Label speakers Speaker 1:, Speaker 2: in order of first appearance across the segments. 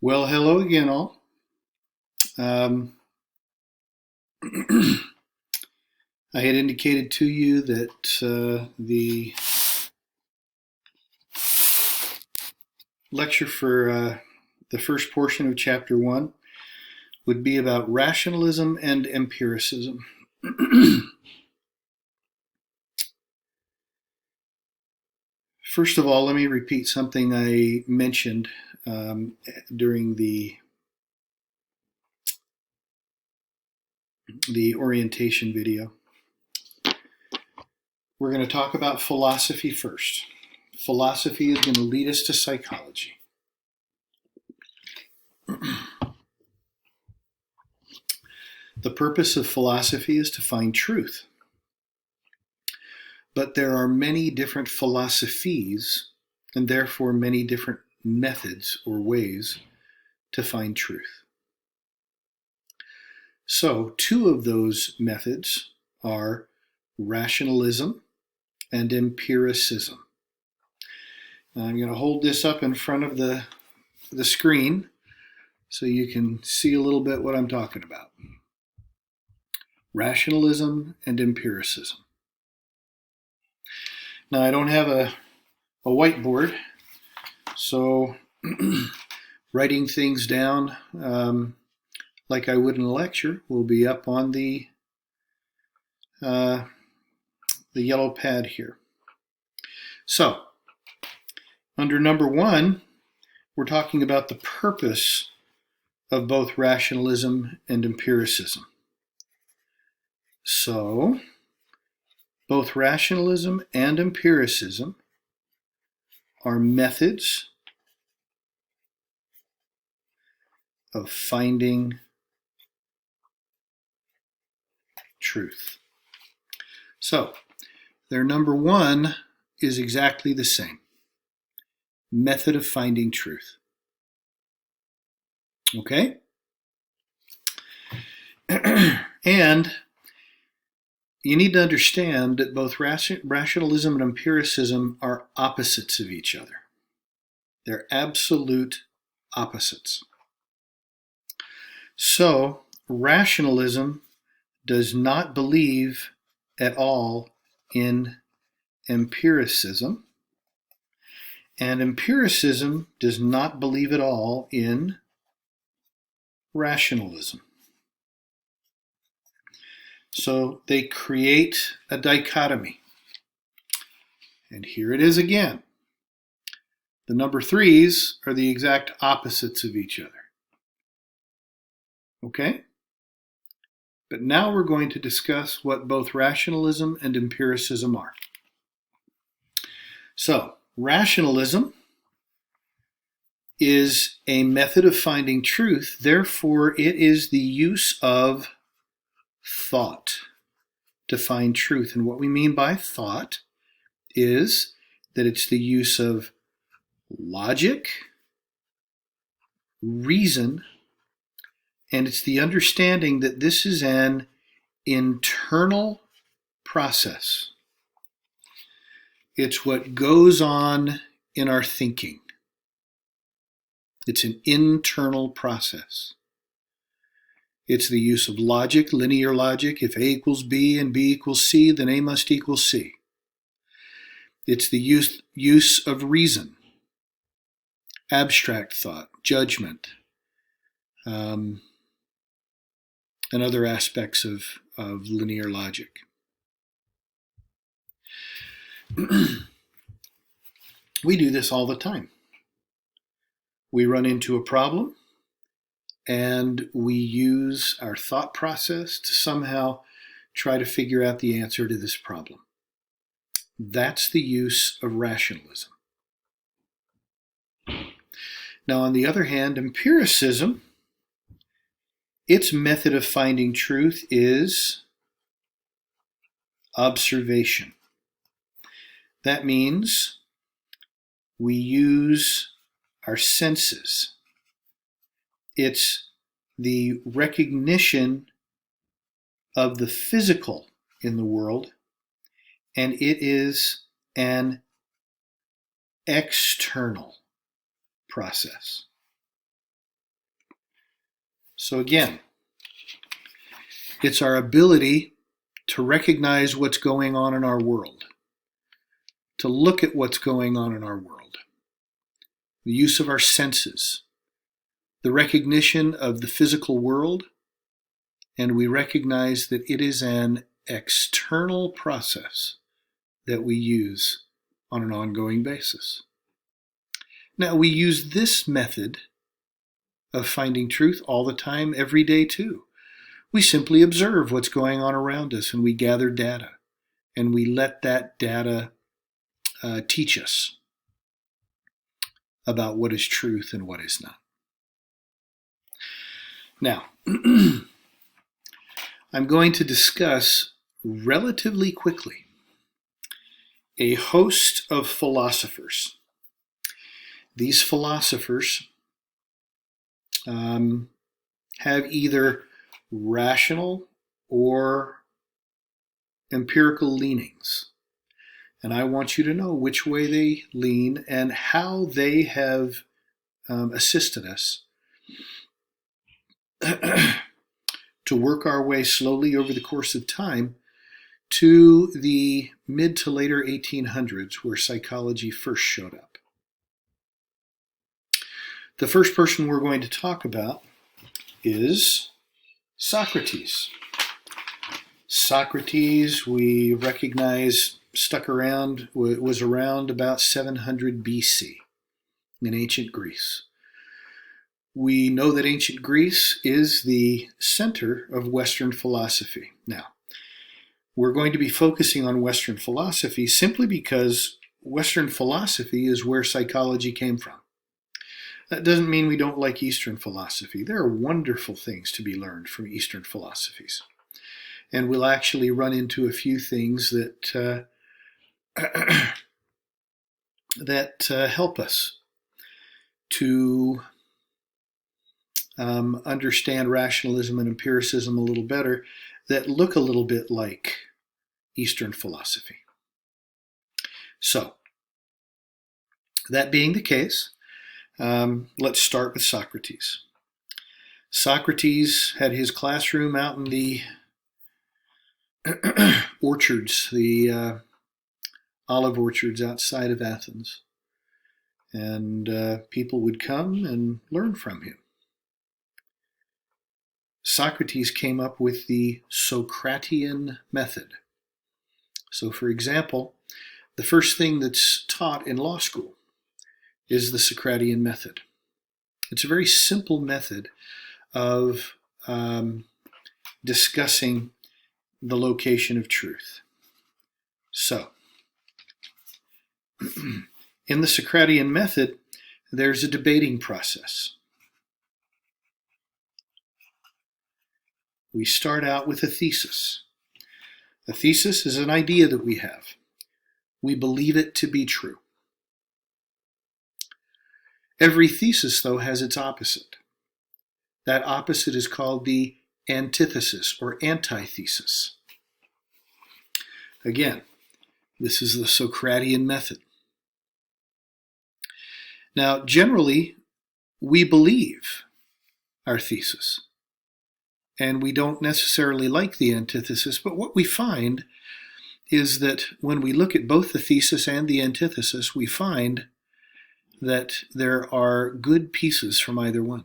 Speaker 1: Well, hello again, all. Um, I had indicated to you that the lecture for the first portion of Chapter 1 would be about rationalism and empiricism. First of all, let me repeat something I mentioned during the orientation video. We're going to talk about philosophy first. Philosophy is going to lead us to psychology. The purpose of philosophy is to find truth. But there are many different philosophies, and therefore many different methods or ways to find truth. So, two of those methods are rationalism and empiricism. I'm going to hold this up in front of the screen so you can see a little bit what I'm talking about. Rationalism and empiricism. Now, I don't have a whiteboard, so writing things down like I would in a lecture will be up on the yellow pad here. So, under number 1, we're talking about the purpose of both rationalism and empiricism. So, both rationalism and empiricism are methods of finding truth. So, their number 1 is exactly the same. Method of finding truth. Okay? And you need to understand that both rationalism and empiricism are opposites of each other. They're absolute opposites. So, rationalism does not believe at all in empiricism, and empiricism does not believe at all in rationalism. So they create a dichotomy. And here it is again. The number 3s are the exact opposites of each other. Okay? But now we're going to discuss what both rationalism and empiricism are. So, rationalism is a method of finding truth. Therefore, it is the use of thought to find truth. And what we mean by thought is that it's the use of logic, reason, and it's the understanding that this is an internal process. It's what goes on in our thinking. It's an internal process. It's the use of logic, linear logic. If A equals B and B equals C, then A must equal C. It's the use of reason, abstract thought, judgment, and other aspects of linear logic. We do this all the time. We run into a problem and we use our thought process to somehow try to figure out the answer to this problem. That's the use of rationalism. Now, on the other hand, empiricism, its method of finding truth is observation. That means we use our senses. It's the recognition of the physical in the world, and it is an external process. So again, it's our ability to recognize what's going on in our world, to look at what's going on in our world, the use of our senses, the recognition of the physical world, and we recognize that it is an external process that we use on an ongoing basis. Now, we use this method of finding truth all the time, every day too. We simply observe what's going on around us and we gather data, and we let that data teach us about what is truth and what is not. Now, I'm going to discuss relatively quickly a host of philosophers. These philosophers have either rational or empirical leanings. And I want you to know which way they lean and how they have assisted us to work our way slowly over the course of time to the mid to later 1800s, where psychology first showed up. The first person we're going to talk about is Socrates. Socrates, we recognize, was around about 700 BC in ancient Greece. We know that ancient Greece is the center of Western philosophy. Now, we're going to be focusing on Western philosophy simply because Western philosophy is where psychology came from. That doesn't mean we don't like Eastern philosophy. There are wonderful things to be learned from Eastern philosophies. And we'll actually run into a few things that help us to understand rationalism and empiricism a little better, that look a little bit like Eastern philosophy. So, that being the case, let's start with Socrates. Socrates had his classroom out in the orchards, the olive orchards outside of Athens. And people would come and learn from him. Socrates came up with the Socratean method. So, for example, the first thing that's taught in law school is the Socratean method. It's a very simple method of discussing the location of truth. So, in the Socratean method, there's a debating process. We start out with a thesis. A thesis is an idea that we have. We believe it to be true. Every thesis, though, has its opposite. That opposite is called the antithesis or antithesis. Again, this is the Socratean method. Now, generally, we believe our thesis, and we don't necessarily like the antithesis, but what we find is that when we look at both the thesis and the antithesis, we find that there are good pieces from either one.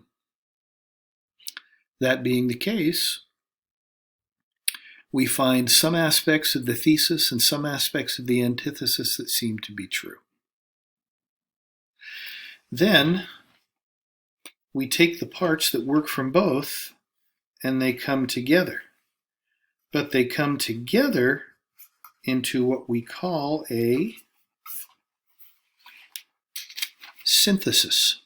Speaker 1: That being the case, we find some aspects of the thesis and some aspects of the antithesis that seem to be true. Then we take the parts that work from both and they come together. But they come together into what we call a synthesis.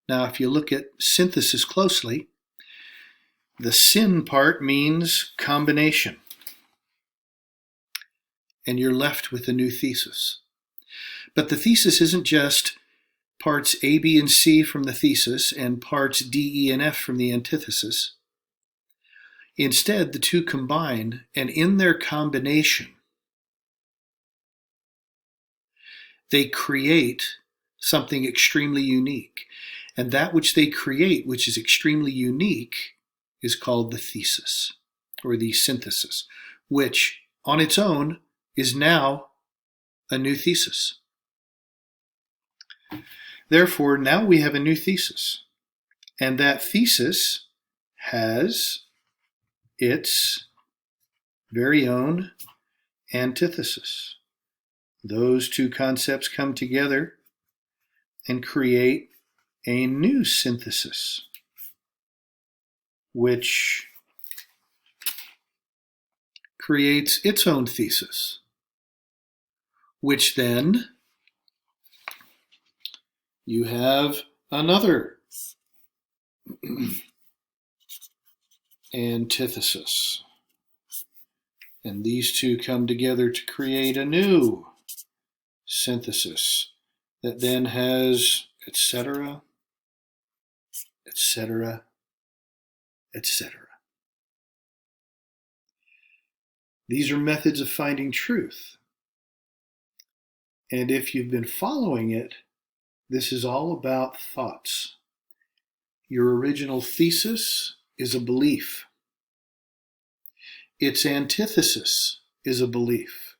Speaker 1: Now, if you look at synthesis closely, the syn part means combination. And you're left with a new thesis. But the thesis isn't just parts A, B, and C from the thesis and parts D, E, and F from the antithesis. Instead, the two combine, and in their combination, they create something extremely unique. And that which they create, which is extremely unique, is called the thesis or the synthesis, which on its own is now a new thesis. Therefore, now we have a new thesis, and that thesis has its very own antithesis. Those two concepts come together and create a new synthesis, which creates its own thesis, which then you have another antithesis. And these two come together to create a new synthesis that then has etc., etc., etc. These are methods of finding truth. And if you've been following it, this is all about thoughts. Your original thesis is a belief. Its antithesis is a belief.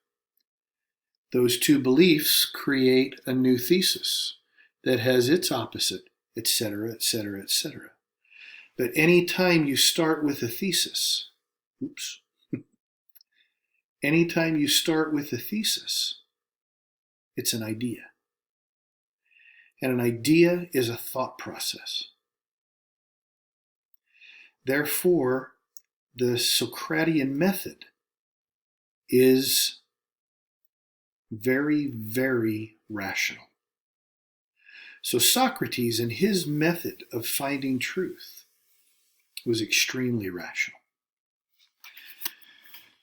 Speaker 1: Those two beliefs create a new thesis that has its opposite, etc., etc., etc. But any time you start with a thesis, anytime you start with a thesis, it's an idea. And an idea is a thought process. Therefore, the Socratic method is very, very rational. So Socrates and his method of finding truth was extremely rational.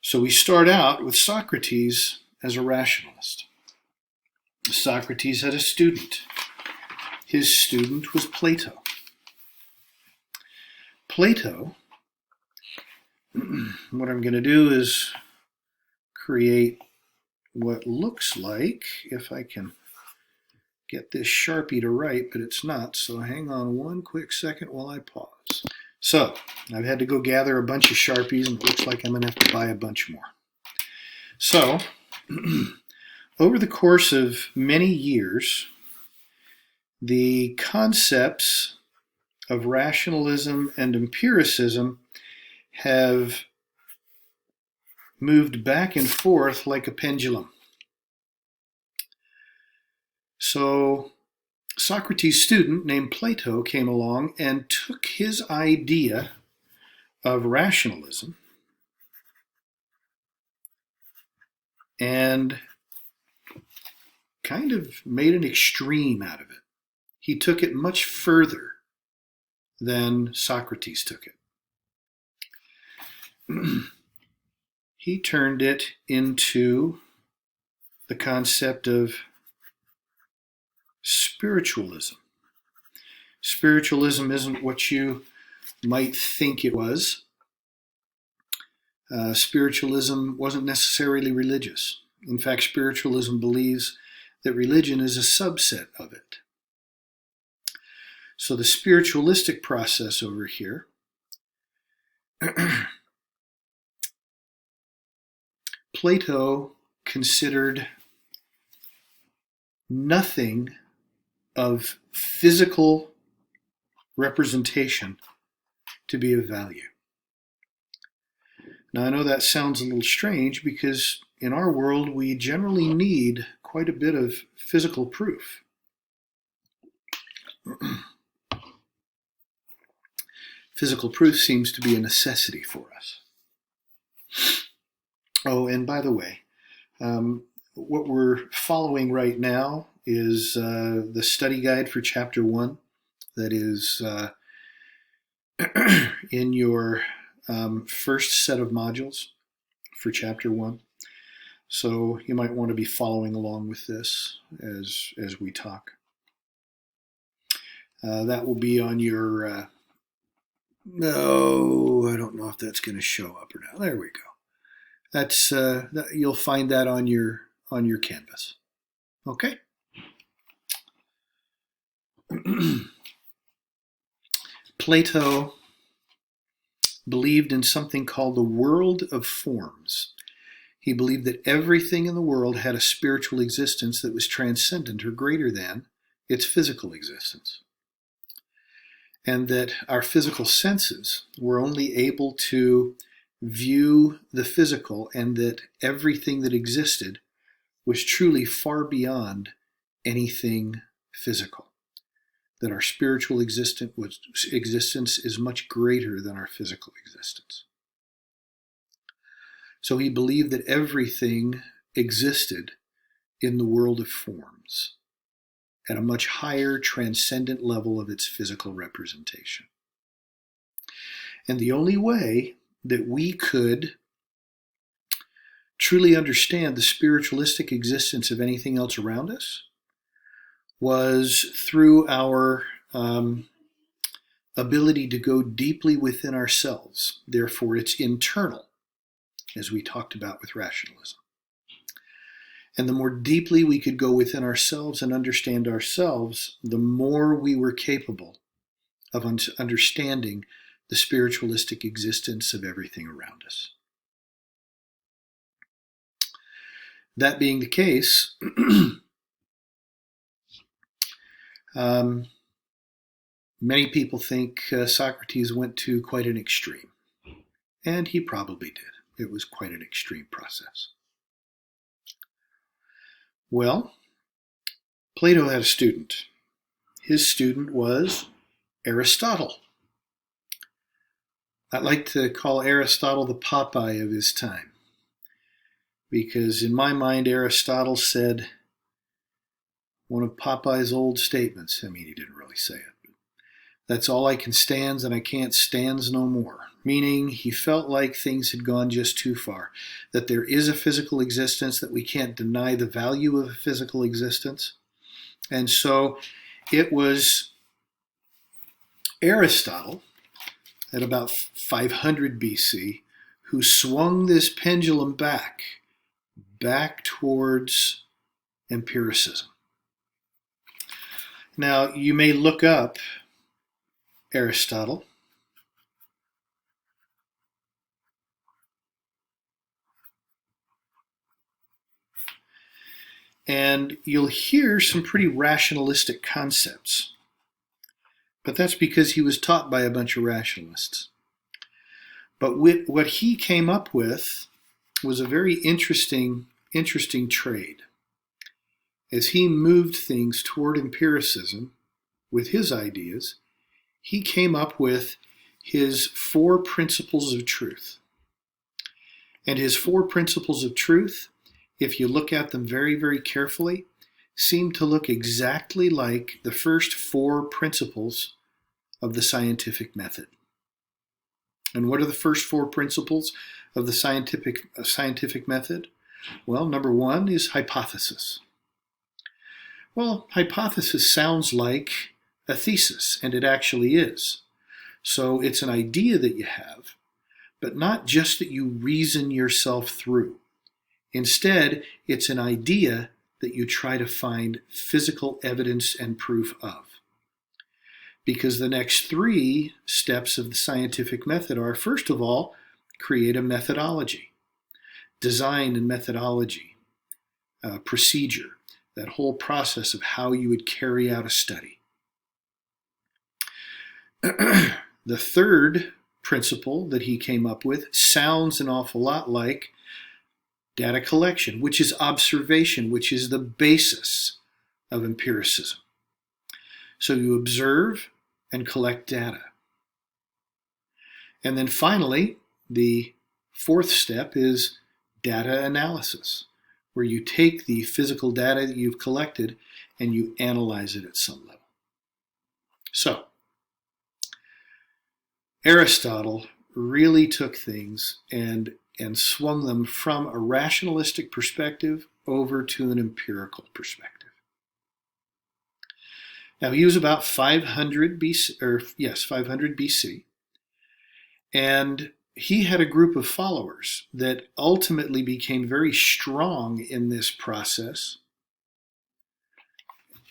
Speaker 1: So we start out with Socrates as a rationalist. Socrates had a student. His student was Plato. Plato, what I'm going to do is create what looks like, if I can get this Sharpie to write, but it's not, so hang on one quick second while I pause. So, I've had to go gather a bunch of Sharpies, and it looks like I'm going to have to buy a bunch more. So, over the course of many years, the concepts of rationalism and empiricism have moved back and forth like a pendulum. So Socrates' student named Plato came along and took his idea of rationalism and kind of made an extreme out of it. He took it much further than Socrates took it. He turned it into the concept of spiritualism. Spiritualism isn't what you might think it was. Spiritualism wasn't necessarily religious. In fact, spiritualism believes that religion is a subset of it. So the spiritualistic process over here Plato considered nothing of physical representation to be of value. Now, I know that sounds a little strange because in our world we generally need quite a bit of physical proof. Physical proof seems to be a necessity for us. Oh, and by the way, what we're following right now is the study guide for Chapter 1 that is in your first set of modules for Chapter 1. So you might want to be following along with this as we talk. That will be on your... no, I don't know if that's going to show up or not. There we go. That's you'll find that on your canvas. Okay. Plato believed in something called the world of forms. He believed that everything in the world had a spiritual existence that was transcendent or greater than its physical existence. And that our physical senses were only able to view the physical, and that everything that existed was truly far beyond anything physical. That our spiritual existence is much greater than our physical existence. So he believed that everything existed in the world of forms at a much higher transcendent level of its physical representation. And the only way that we could truly understand the spiritualistic existence of anything else around us was through our ability to go deeply within ourselves. Therefore, it's internal, as we talked about with rationalism. And the more deeply we could go within ourselves and understand ourselves, the more we were capable of understanding the spiritualistic existence of everything around us. That being the case, many people think Socrates went to quite an extreme, and he probably did. It was quite an extreme process. Well, Plato had a student. His student was Aristotle. I like to call Aristotle the Popeye of his time, because in my mind, Aristotle said one of Popeye's old statements. I mean, he didn't really say it. That's all I can stands, and I can't stands no more. Meaning, he felt like things had gone just too far. That there is a physical existence, that we can't deny the value of a physical existence. And so it was Aristotle at about 500 BC who swung this pendulum back towards empiricism. Now, you may look up Aristotle. And you'll hear some pretty rationalistic concepts. But that's because he was taught by a bunch of rationalists. But what he came up with was a very interesting trade. As he moved things toward empiricism with his ideas, he came up with his 4 principles of truth. And his 4 principles of truth, if you look at them very, very carefully, seem to look exactly like the first 4 principles of the scientific method. And what are the first 4 principles of the scientific method? Well, number 1 is hypothesis. Well, hypothesis sounds like a thesis, and it actually is. So it's an idea that you have, but not just that you reason yourself through. Instead, it's an idea that you try to find physical evidence and proof of. Because the next 3 steps of the scientific method are, first of all, create a methodology, design and methodology, procedure, that whole process of how you would carry out a study. The third principle that he came up with sounds an awful lot like data collection, which is observation, which is the basis of empiricism. So you observe and collect data. And then finally, the 4th step is data analysis, where you take the physical data that you've collected and you analyze it at some level. So, Aristotle really took things and swung them from a rationalistic perspective over to an empirical perspective. Now, he was about 500 BC, and he had a group of followers that ultimately became very strong in this process,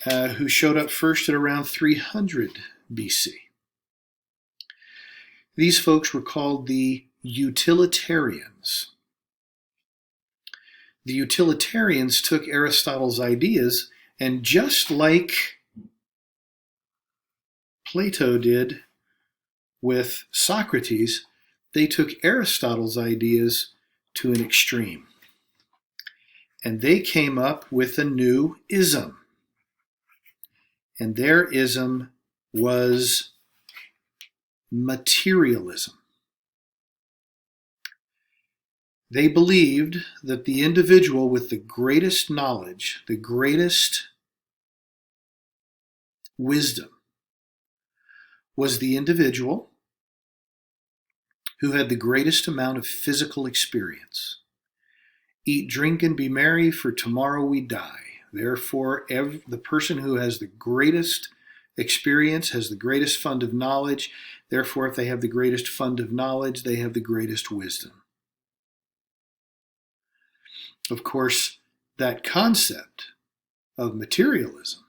Speaker 1: who showed up first at around 300 BC. These folks were called the utilitarians. The utilitarians took Aristotle's ideas, and just like Plato did with Socrates, they took Aristotle's ideas to an extreme. And they came up with a new ism. And their ism was materialism. They believed that the individual with the greatest knowledge, the greatest wisdom, was the individual who had the greatest amount of physical experience. Eat, drink, and be merry, for tomorrow we die. Therefore, the person who has the greatest experience has the greatest fund of knowledge. Therefore, if they have the greatest fund of knowledge, they have the greatest wisdom. Of course, that concept of materialism,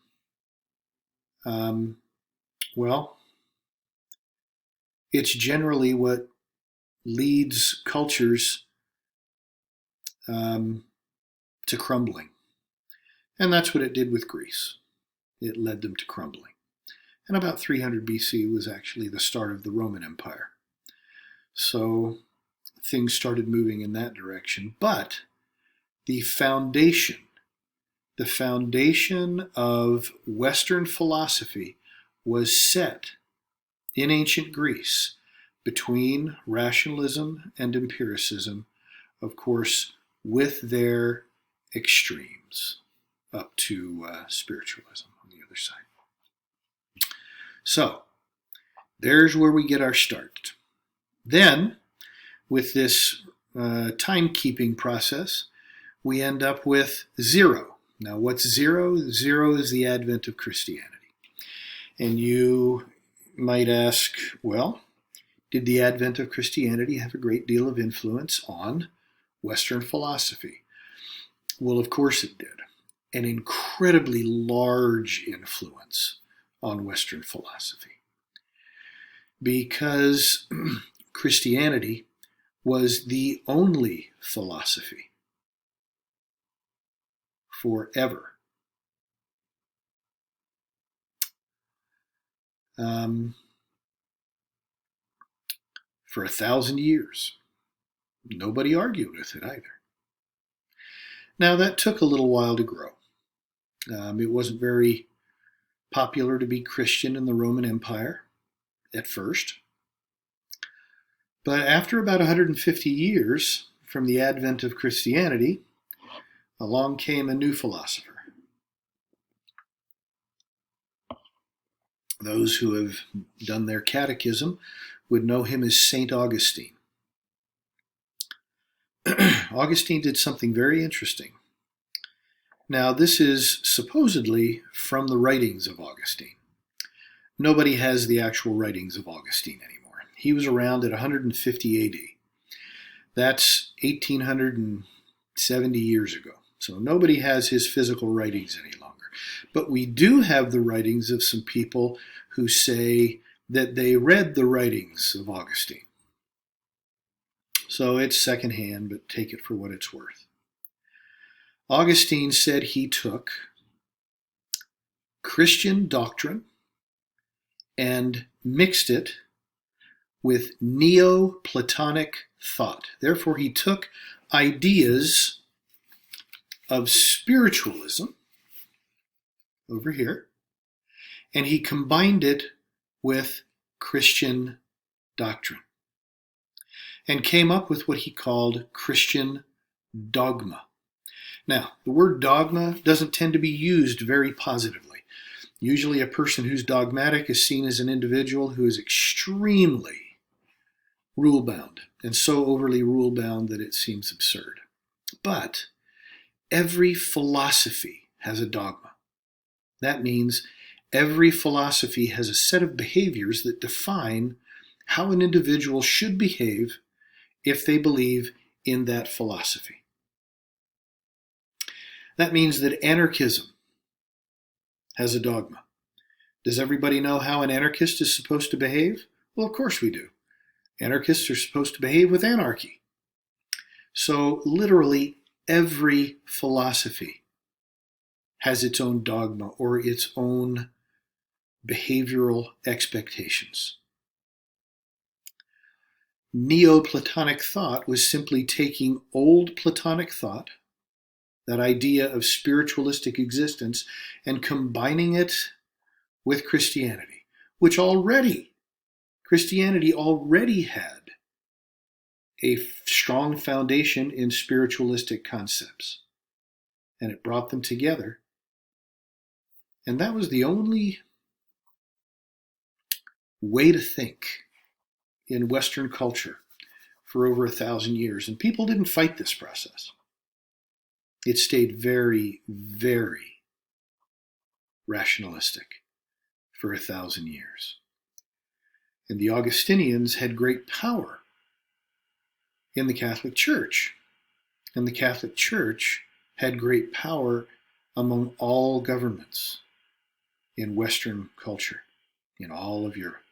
Speaker 1: it's generally what leads cultures to crumbling. And that's what it did with Greece. It led them to crumbling. And about 300 BC was actually the start of the Roman Empire. So things started moving in that direction. But the foundation of Western philosophy was set in ancient Greece between rationalism and empiricism, of course, with their extremes up to spiritualism on the other side. So, there's where we get our start. Then, with this timekeeping process, we end up with zero. Now, what's zero? Zero is the advent of Christianity. And you might ask, well, did the advent of Christianity have a great deal of influence on Western philosophy? Well, of course it did. An incredibly large influence on Western philosophy. Because Christianity was the only philosophy forever for 1,000 years. Nobody argued with it either. Now, that took a little while to grow. It wasn't very popular to be Christian in the Roman Empire at first. But after about 150 years from the advent of Christianity, along came a new philosopher. Those who have done their catechism would know him as St. Augustine. Augustine did something very interesting. Now, this is supposedly from the writings of Augustine. Nobody has the actual writings of Augustine anymore. He was around at 150 AD. That's 1,870 years ago. So nobody has his physical writings any longer. But we do have the writings of some people who say that they read the writings of Augustine. So it's secondhand, but take it for what it's worth. Augustine said he took Christian doctrine and mixed it with Neoplatonic thought. Therefore, he took ideas of spiritualism over here, and he combined it with Christian doctrine and came up with what he called Christian dogma. Now, the word dogma doesn't tend to be used very positively. Usually a person who's dogmatic is seen as an individual who is extremely rule-bound, and so overly rule-bound that it seems absurd. But every philosophy has a dogma. That means every philosophy has a set of behaviors that define how an individual should behave if they believe in that philosophy. That means that anarchism has a dogma. Does everybody know how an anarchist is supposed to behave? Well, of course we do. Anarchists are supposed to behave with anarchy. So literally every philosophy has its own dogma or its own behavioral expectations. Neoplatonic thought was simply taking old Platonic thought, that idea of spiritualistic existence, and combining it with Christianity, which Christianity already had a strong foundation in spiritualistic concepts. And it brought them together. And that was the only way to think in Western culture for over 1,000 years. And people didn't fight this process. It stayed very, very rationalistic for 1,000 years. And the Augustinians had great power in the Catholic Church. And the Catholic Church had great power among all governments in Western culture, in all of Europe.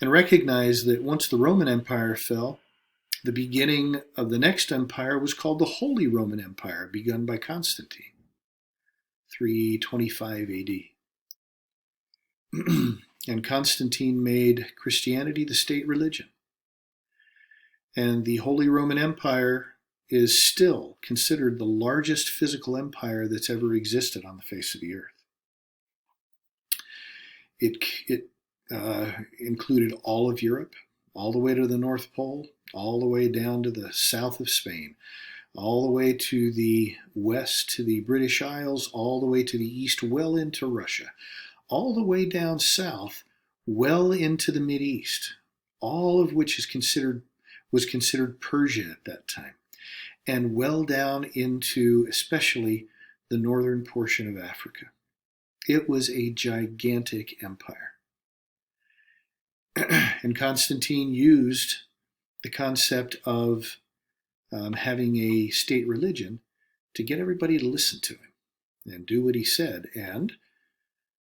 Speaker 1: And recognize that once the Roman Empire fell, the beginning of the next empire was called the Holy Roman Empire, begun by Constantine, 325 AD. And Constantine made Christianity the state religion. And the Holy Roman Empire is still considered the largest physical empire that's ever existed on the face of the earth. It included all of Europe, all the way to the North Pole, all the way down to the south of Spain, all the way to the west, to the British Isles, all the way to the east, well into Russia, all the way down south, well into the Mideast, all of which was considered Persia at that time, and well down into especially the northern portion of Africa. It was a gigantic empire. And Constantine used the concept of having a state religion to get everybody to listen to him and do what he said. And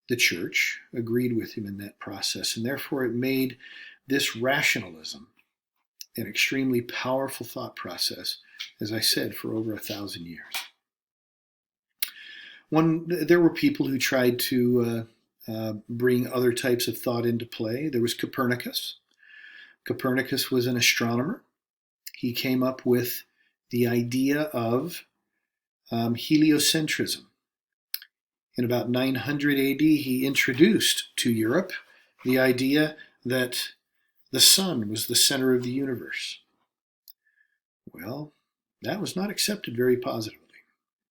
Speaker 1: the church agreed with him in that process. And therefore it made this rationalism an extremely powerful thought process, as I said, for over 1,000 years. There were people who tried to bring other types of thought into play. There was Copernicus. Copernicus was an astronomer. He came up with the idea of heliocentrism. In about 900 AD, he introduced to Europe the idea that the sun was the center of the universe. Well, that was not accepted very positively,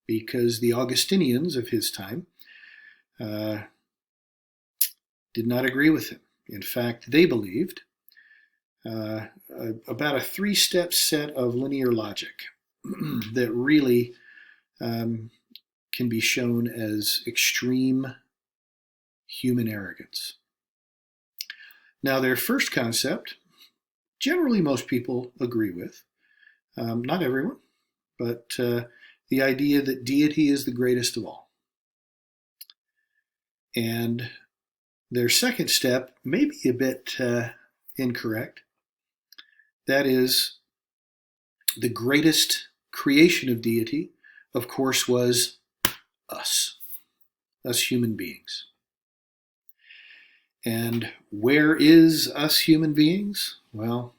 Speaker 1: because the Augustinians of his time did not agree with him. In fact, they believed about a three-step set of linear logic that really can be shown as extreme human arrogance. Now, their first concept, generally most people agree with, not everyone, but the idea that deity is the greatest of all. And their second step may be a bit incorrect. That is, the greatest creation of deity, of course, was us human beings. And where is us human beings? Well,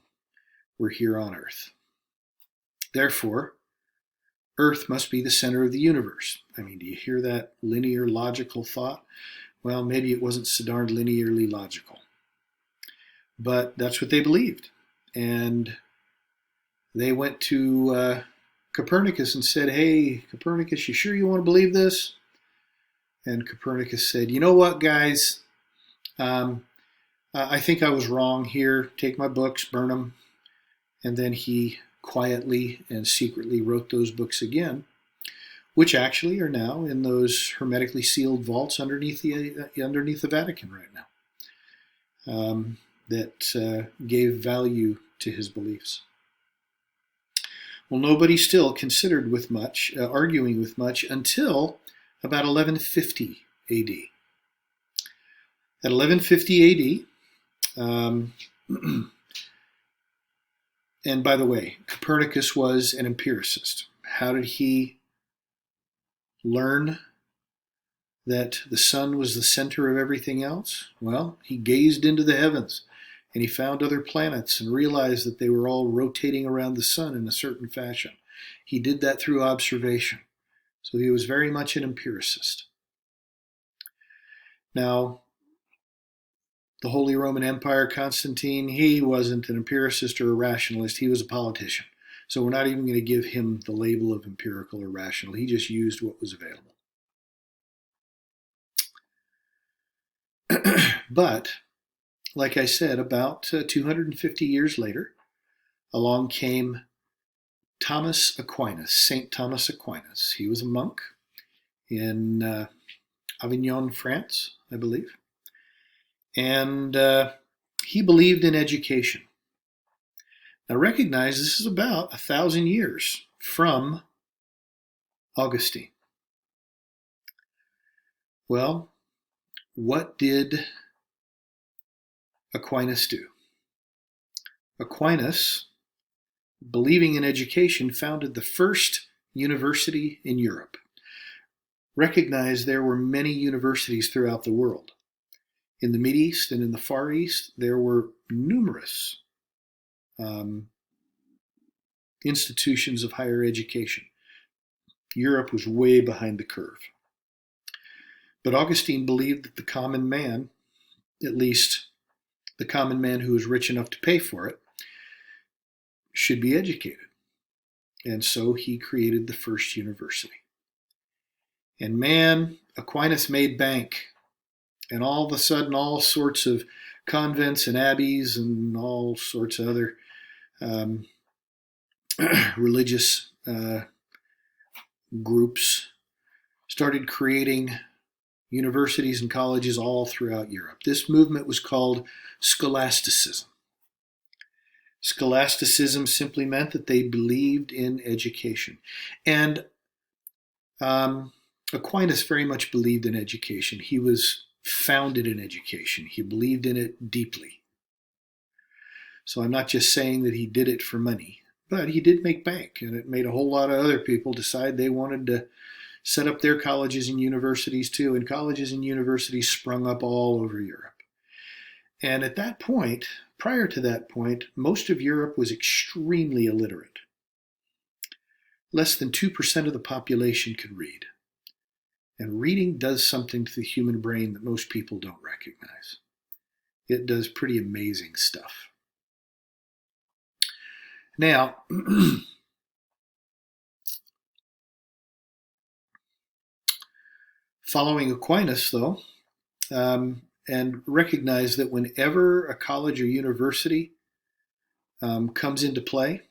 Speaker 1: we're here on Earth. Therefore, Earth must be the center of the universe. I mean, do you hear that linear logical thought? Well, maybe it wasn't so darned linearly logical. But that's what they believed. And they went to Copernicus and said, "Hey, Copernicus, you sure you want to believe this?" And Copernicus said, "You know what, guys? I think I was wrong here. Take my books, burn them." And then he quietly and secretly wrote those books again, which actually are now in those hermetically sealed vaults underneath the Vatican right now, that gave value to his beliefs. Well, nobody still considered with much, arguing with much, until about 1150 AD. At 1150 AD, And by the way, Copernicus was an empiricist. How did he learn that the sun was the center of everything else? Well, he gazed into the heavens and he found other planets and realized that they were all rotating around the sun in a certain fashion. He did that through observation. So he was very much an empiricist. Now, the Holy Roman Empire, Constantine, he wasn't an empiricist or a rationalist. He was a politician. So we're not even going to give him the label of empirical or rational. He just used what was available. But, like I said, about 250 years later, along came Thomas Aquinas, St. Thomas Aquinas. He was a monk in Avignon, France, I believe. And he believed in education. Now recognize this is about 1,000 years from Augustine. Well, what did Aquinas do? Aquinas, believing in education, founded the first university in Europe. Recognize there were many universities throughout the world. In the Mideast and in the Far East, there were numerous institutions of higher education. Europe was way behind the curve. But Augustine believed that the common man, at least the common man who was rich enough to pay for it, should be educated. And so he created the first university. And man, Aquinas made bank. And all of a sudden, all sorts of convents and abbeys and all sorts of other religious groups started creating universities and colleges all throughout Europe. This movement was called scholasticism. Scholasticism simply meant that they believed in education. And Aquinas very much believed in education. He was founded in education. He believed in it deeply. So I'm not just saying that he did it for money, but he did make bank, and it made a whole lot of other people decide they wanted to set up their colleges and universities too, and colleges and universities sprung up all over Europe. And at that point, prior to that point, most of Europe was extremely illiterate. Less than 2% of the population could read. And reading does something to the human brain that most people don't recognize. It does pretty amazing stuff. Now, following Aquinas, though, and recognize that whenever a college or university comes into play,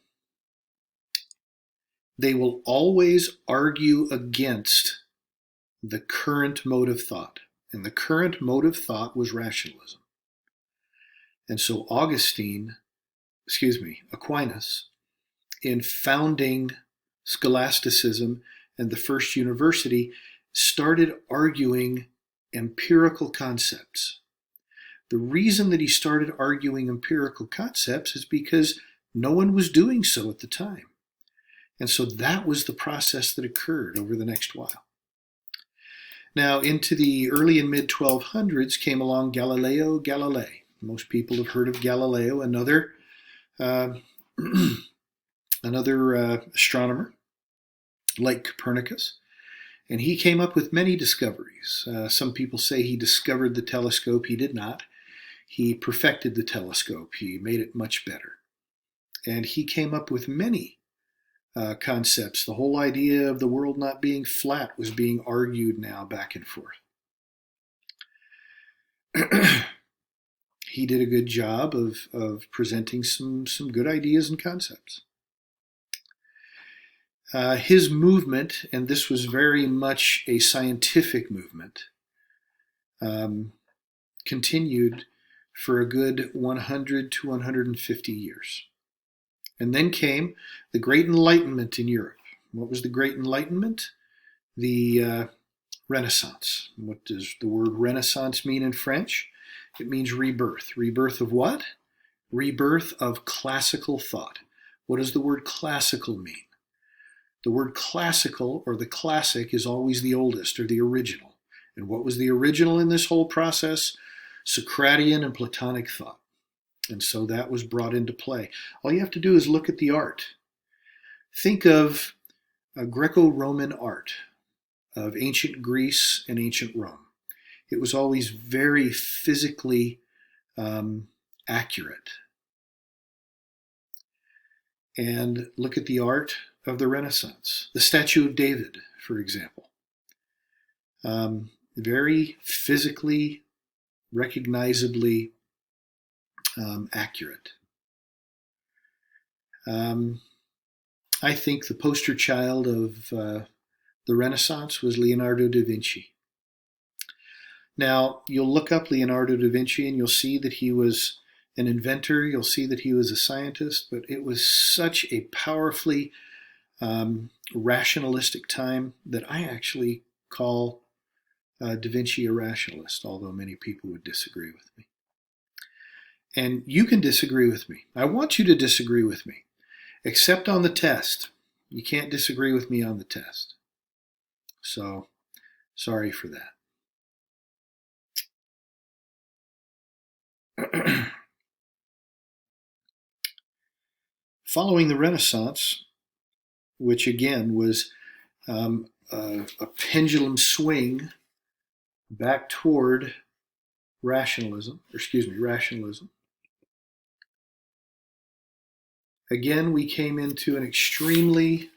Speaker 1: they will always argue against the current mode of thought. And the current mode of thought was rationalism. And so Aquinas, in founding scholasticism and the first university, started arguing empirical concepts. The reason that he started arguing empirical concepts is because no one was doing so at the time. And so that was the process that occurred over the next while. Now, into the early and mid 1200s came along Galileo Galilei. Most people have heard of Galileo, another astronomer like Copernicus. And he came up with many discoveries. Some people say he discovered the telescope. He did not. He perfected the telescope. He made it much better. And he came up with many concepts. The whole idea of the world not being flat was being argued now back and forth. He did a good job of presenting some good ideas and concepts. His movement, and this was very much a scientific movement, continued for a good 100 to 150 years. And then came the Great Enlightenment in Europe. What was the Great Enlightenment? The Renaissance. What does the word Renaissance mean in French? It means rebirth. Rebirth of what? Rebirth of classical thought. What does the word classical mean? The word classical or the classic is always the oldest or the original. And what was the original in this whole process? Socratic and Platonic thought. And so that was brought into play. All you have to do is look at the art. Think of Greco-Roman art of ancient Greece and ancient Rome. It was always very physically accurate. And look at the art of the Renaissance. The Statue of David, for example. Very physically, recognizably accurate. I think the poster child of the Renaissance was Leonardo da Vinci. Now, you'll look up Leonardo da Vinci and you'll see that he was an inventor, you'll see that he was a scientist, but it was such a powerfully rationalistic time that I actually call Da Vinci a rationalist, although many people would disagree with me. And you can disagree with me. I want you to disagree with me, except on the test. You can't disagree with me on the test. So, sorry for that. Following the Renaissance, which again was a pendulum swing back toward rationalism. Again, we came into an extremely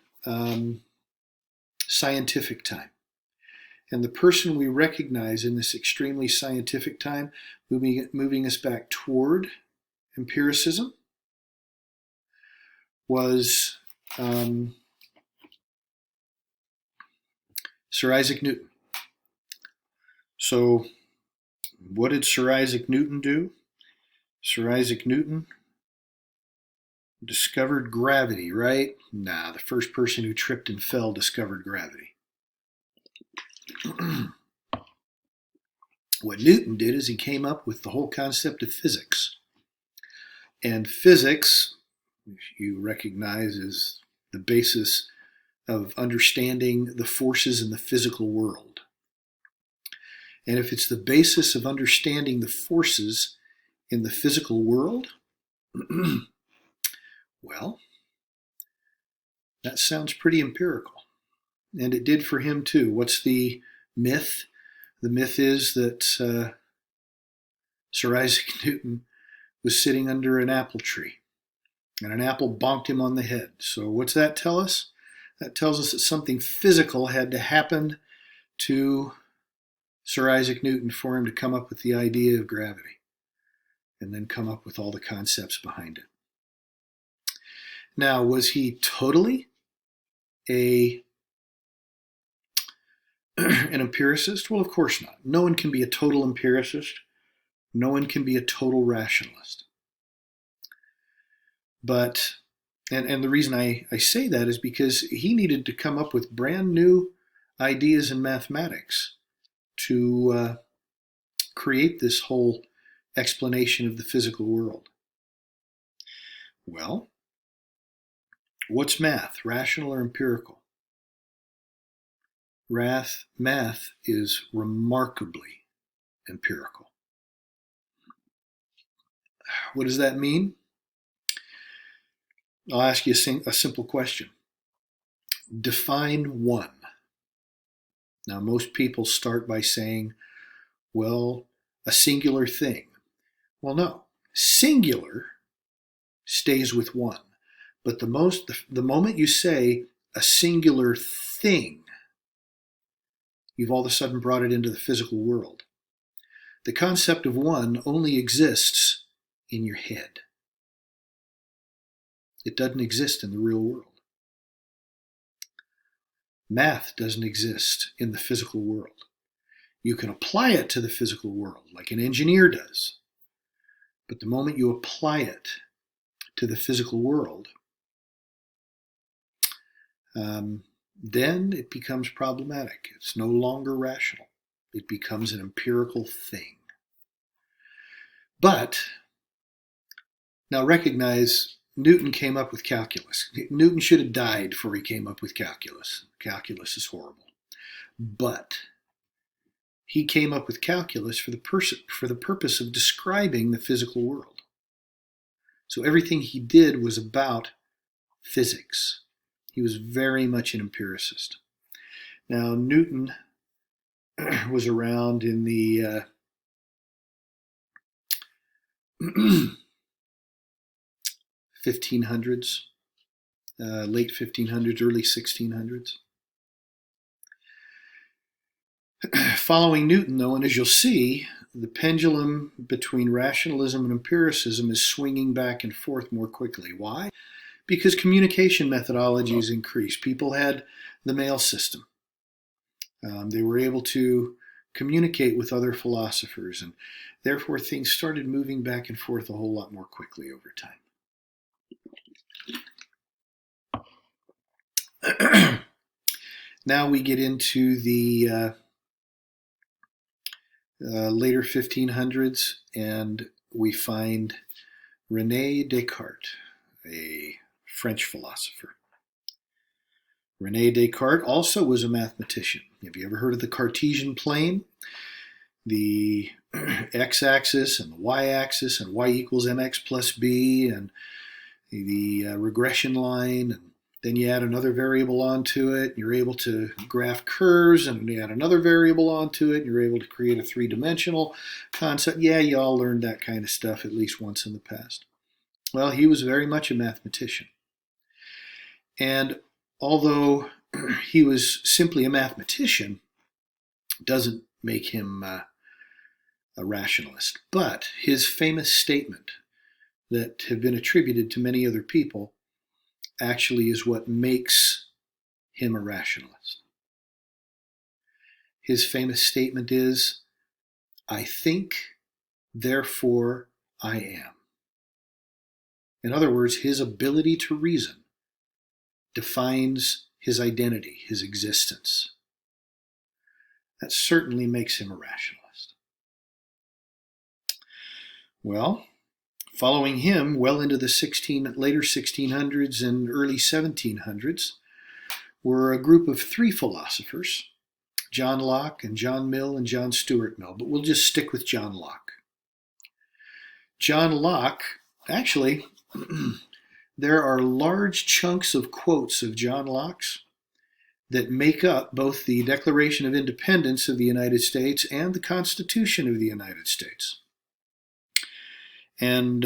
Speaker 1: scientific time. And the person we recognize in this extremely scientific time, moving us back toward empiricism, was Sir Isaac Newton. So, what did Sir Isaac Newton do? Sir Isaac Newton discovered gravity, right? Nah, the first person who tripped and fell discovered gravity. What Newton did is he came up with the whole concept of physics. And physics, you recognize, is the basis of understanding the forces in the physical world. And if it's the basis of understanding the forces in the physical world, well, that sounds pretty empirical. And it did for him too. What's the myth? The myth is that Sir Isaac Newton was sitting under an apple tree and an apple bonked him on the head. So what's that tell us? That tells us that something physical had to happen to Sir Isaac Newton for him to come up with the idea of gravity and then come up with all the concepts behind it. Now, was he totally an empiricist? Well, of course not. No one can be a total empiricist. No one can be a total rationalist. But, and the reason I say that is because he needed to come up with brand new ideas in mathematics to create this whole explanation of the physical world. Well, what's math, rational or empirical? Math is remarkably empirical. What does that mean? I'll ask you a simple question. Define one. Now, most people start by saying, well, a singular thing. Well, no. Singular stays with one. But the moment you say a singular thing, you've all of a sudden brought it into the physical world. The concept of one only exists in your head. It doesn't exist in the real world. Math doesn't exist in the physical world. You can apply it to the physical world like an engineer does. But the moment you apply it to the physical world, then it becomes problematic. It's no longer rational. It becomes an empirical thing. But now recognize Newton came up with calculus. Newton should have died before he came up with calculus. Calculus is horrible. But he came up with calculus for the purpose of describing the physical world. So everything he did was about physics. He was very much an empiricist. Now, Newton was around in the 1500s, late 1500s, early 1600s. Following Newton, though, and as you'll see, the pendulum between rationalism and empiricism is swinging back and forth more quickly. Why? Because communication methodologies increased. People had the mail system. They were able to communicate with other philosophers, and therefore things started moving back and forth a whole lot more quickly over time. Now we get into the later 1500s, and we find René Descartes, a French philosopher. René Descartes also was a mathematician. Have you ever heard of the Cartesian plane? The x-axis and the y-axis, and y equals mx plus b, and the regression line, and then you add another variable onto it, and you're able to graph curves, and you add another variable onto it, and you're able to create a three-dimensional concept. Yeah, you all learned that kind of stuff at least once in the past. Well, he was very much a mathematician. And although he was simply a mathematician, doesn't make him a rationalist. But his famous statement that have been attributed to many other people actually is what makes him a rationalist. His famous statement is, "I think, therefore I am." In other words, his ability to reason defines his identity, his existence. That certainly makes him a rationalist. Well, following him, well into the later 1600s and early 1700s, were a group of three philosophers, John Locke and John Mill and John Stuart Mill, but we'll just stick with John Locke. John Locke, actually, there are large chunks of quotes of John Locke's that make up both the Declaration of Independence of the United States and the Constitution of the United States. And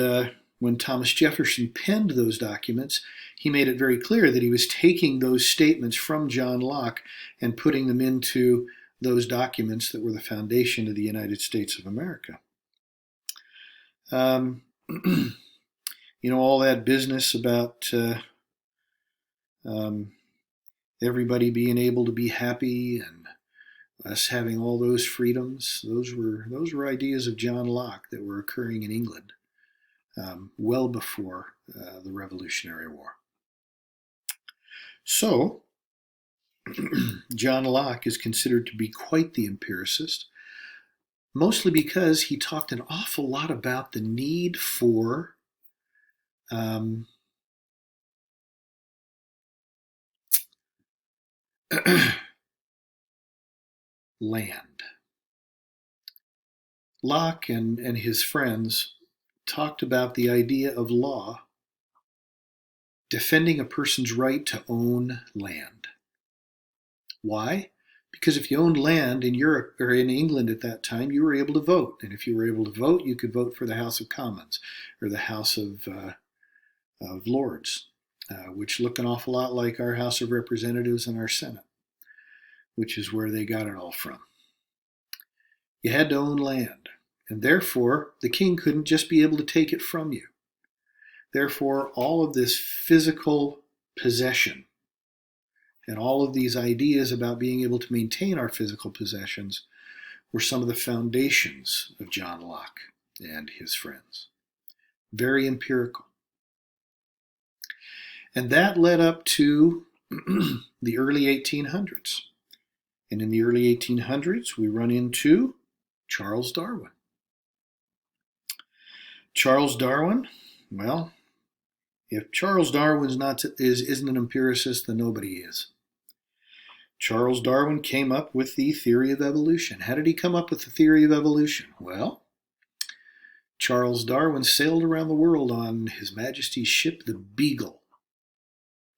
Speaker 1: when Thomas Jefferson penned those documents, he made it very clear that he was taking those statements from John Locke and putting them into those documents that were the foundation of the United States of America. You know, all that business about everybody being able to be happy and us having all those freedoms, those were ideas of John Locke that were occurring in England well before the Revolutionary War. So, John Locke is considered to be quite the empiricist, mostly because he talked an awful lot about the need for land. Locke and his friends talked about the idea of law defending a person's right to own land. Why? Because if you owned land in Europe or in England at that time, you were able to vote. And if you were able to vote, you could vote for the House of Commons or the House of Lords, which look an awful lot like our House of Representatives and our Senate, which is where they got it all from. You had to own land, and therefore the king couldn't just be able to take it from you. Therefore, all of this physical possession and all of these ideas about being able to maintain our physical possessions were some of the foundations of John Locke and his friends. Very empirical. And that led up to the early 1800s. And in the early 1800s, we run into Charles Darwin. Charles Darwin, well, If Charles Darwin isn't an empiricist, then nobody is. Charles Darwin came up with the theory of evolution. How did he come up with the theory of evolution? Well, Charles Darwin sailed around the world on His Majesty's ship, the Beagle,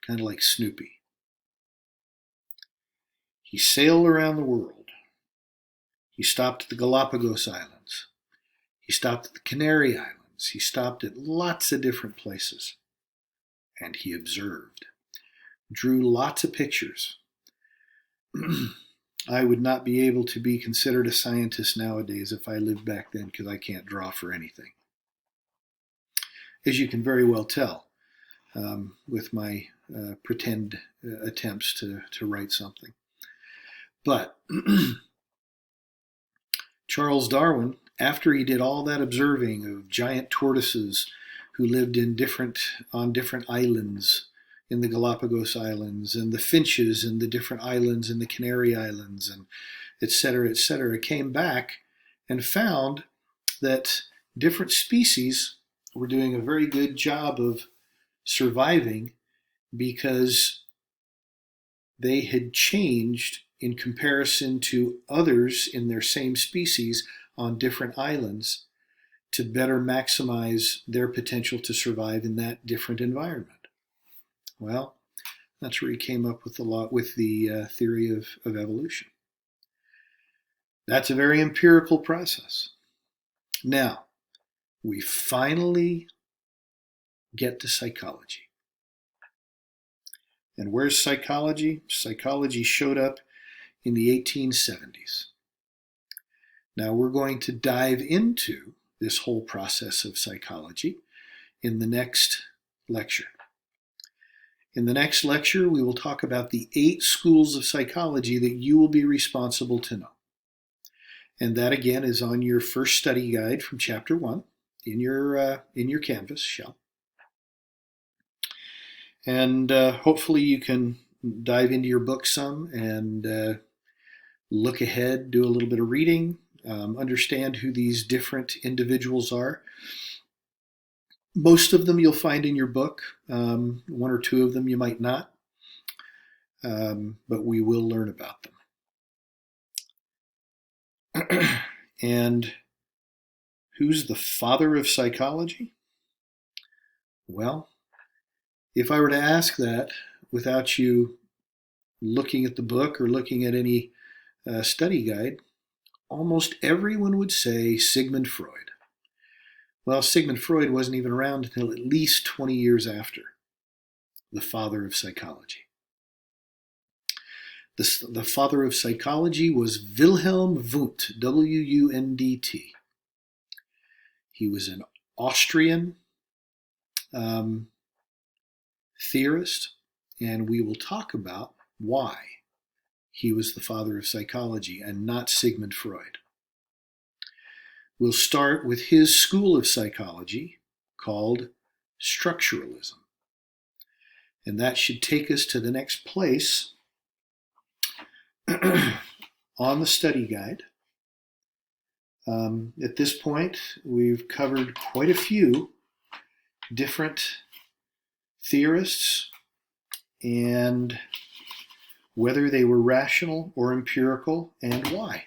Speaker 1: kind of like Snoopy. He sailed around the world. He stopped at the Galapagos Islands. He stopped at the Canary Islands. He stopped at lots of different places. And he observed, drew lots of pictures. I would not be able to be considered a scientist nowadays if I lived back then, because I can't draw for anything. As you can very well tell with my pretend attempts to write something. But Charles Darwin, after he did all that observing of giant tortoises who lived on different islands in the Galapagos Islands, and the finches in the different islands in the Canary Islands, and et cetera, came back and found that different species were doing a very good job of surviving because they had changed in comparison to others in their same species on different islands to better maximize their potential to survive in that different environment. Well, that's where he came up with the theory of evolution. That's a very empirical process. Now, we finally get to psychology. And where's psychology? Psychology showed up in the 1870s. Now we're going to dive into this whole process of psychology in the next lecture. In the next lecture, we will talk about the 8 schools of psychology that you will be responsible to know. And that, again, is on your first study guide from Chapter 1 in your Canvas shell. And hopefully you can dive into your book some and look ahead, do a little bit of reading, understand who these different individuals are. Most of them you'll find in your book. 1 or 2 of them you might not. But we will learn about them. And who's the father of psychology? Well, if I were to ask that without you looking at the book or looking at any study guide, almost everyone would say Sigmund Freud. Well, Sigmund Freud wasn't even around until at least 20 years after the father of psychology. The father of psychology was Wilhelm Wundt, W-U-N-D-T. He was an Austrian theorist, and we will talk about why he was the father of psychology and not Sigmund Freud. We'll start with his school of psychology called Structuralism. And that should take us to the next place on the study guide. At this point, we've covered quite a few different theorists and whether they were rational or empirical and why.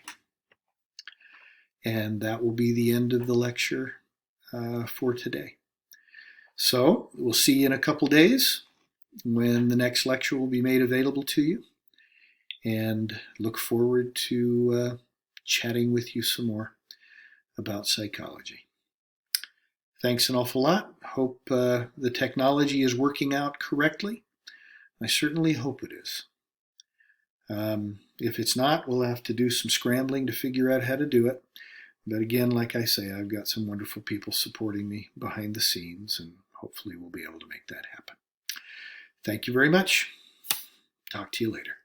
Speaker 1: And that will be the end of the lecture for today. So we'll see you in a couple days when the next lecture will be made available to you, and look forward to chatting with you some more about psychology. Thanks an awful lot. Hope the technology is working out correctly. I certainly hope it is. If it's not, we'll have to do some scrambling to figure out how to do it. But again, like I say, I've got some wonderful people supporting me behind the scenes, and hopefully we'll be able to make that happen. Thank you very much. Talk to you later.